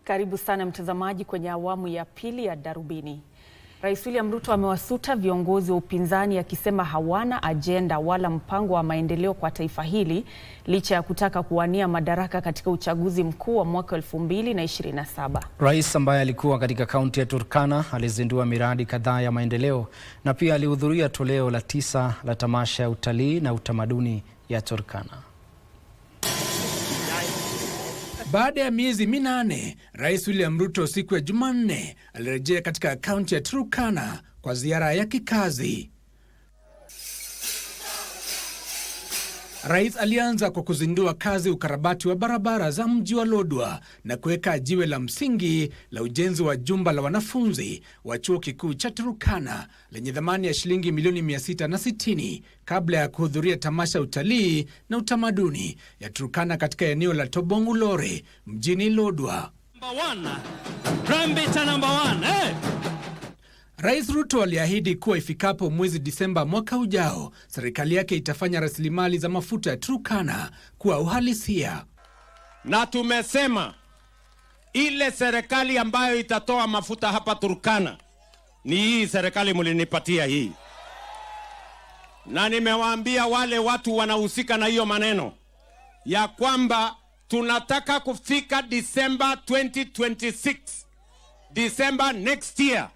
Karibu sana mtazamaji kwenye awamu ya pili ya Darubini. Rais William Ruto amewasuta viongozi wa upinzani akisema hawana ajenda wala mpango wa maendeleo kwa taifa hili licha ya kutaka kuwania madaraka katika uchaguzi mkuu wa mwaka 2027. Rais ambaye alikuwa katika kaunti ya Turkana alizindua miradi kadhaa ya maendeleo na pia alihudhuria toleo la 9 la tamasha ya utalii na utamaduni ya Turkana. Baada ya miezi 8, Rais William Ruto siku ya Jumanne alirejea katika kaunti ya Turkana kwa ziara ya kikazi. Rais alianza kwa kuzindua kazi ukarabati wa barabara za mji wa Lodwar na kuweka jiwe la msingi la ujenzi wa jumba la wanafunzi wa chuo kikuu cha Turkana lenye thamani ya shilingi milioni 660 kabla ya kuhudhuria tamasha utalii na utamaduni ya Turkana katika eneo la Tobongulore mjini Lodwar. Rais Ruto aliahidi kuwa ifikapo mwezi Disemba mwaka ujao, serikali yake itafanya rasilimali za mafuta ya Turkana kuwa uhalisia. Na tumesema ile serikali ambayo itatoa mafuta hapa Turkana ni hii serikali mlinipatia hii. Na nimewaambia wale watu wanahusika na hiyo maneno ya kwamba tunataka kufika December 2026, December next year,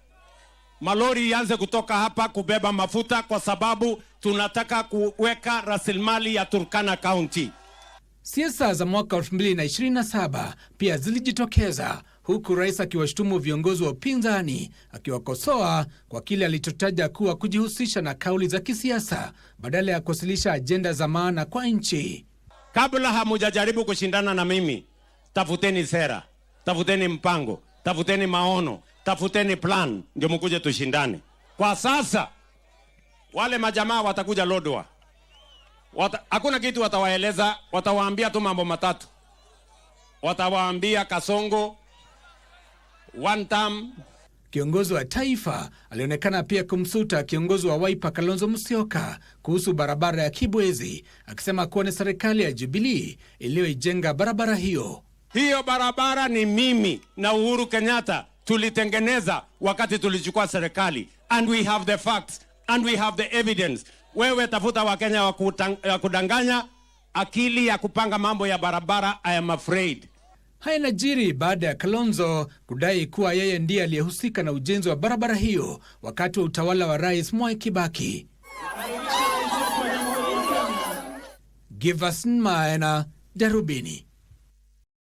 malori ianze kutoka hapa kubeba mafuta kwa sababu tunataka kuweka rasilimali ya Turkana County. Siasa za mwaka 2027 pia zilijitokeza, huku rais akiwashutumu viongozi wa upinzani akiwakosoa kwa kile alichotaja kuwa kujihusisha na kauli za kisiasa badala ya kuwasilisha ajenda za maana kwa nchi. Kabla hamujajaribu kushindana na mimi, tafuteni sera, tafuteni mpango, tafuteni maono, tafuteni plan ndio mkuje tushindane. Kwa sasa wale majamaa watakuja Lodwar. Hakuna kitu watawaeleza, watawaambia tu mambo matatu. Watawaambia Kasongo, one term. Kiongozi wa taifa alionekana pia kumsuta kiongozi wa Wiper Kalonzo Musyoka kuhusu barabara ya Kibwezi, akisema kuwa ni serikali ya Jubilee iliyoijenga barabara hiyo. Hiyo barabara ni mimi na Uhuru Kenyatta tulitengeneza wakati tulichukua serikali, and we have the facts and we have the evidence. Wewe tafuta Wakenya wa kudanganya, akili ya kupanga mambo ya barabara, I am afraid. Haya yanajiri baada ya Kalonzo kudai kuwa yeye ndiye aliyehusika na ujenzi wa barabara hiyo wakati wa utawala wa Rais Mwai Kibaki. Giverson Maina, Darubini.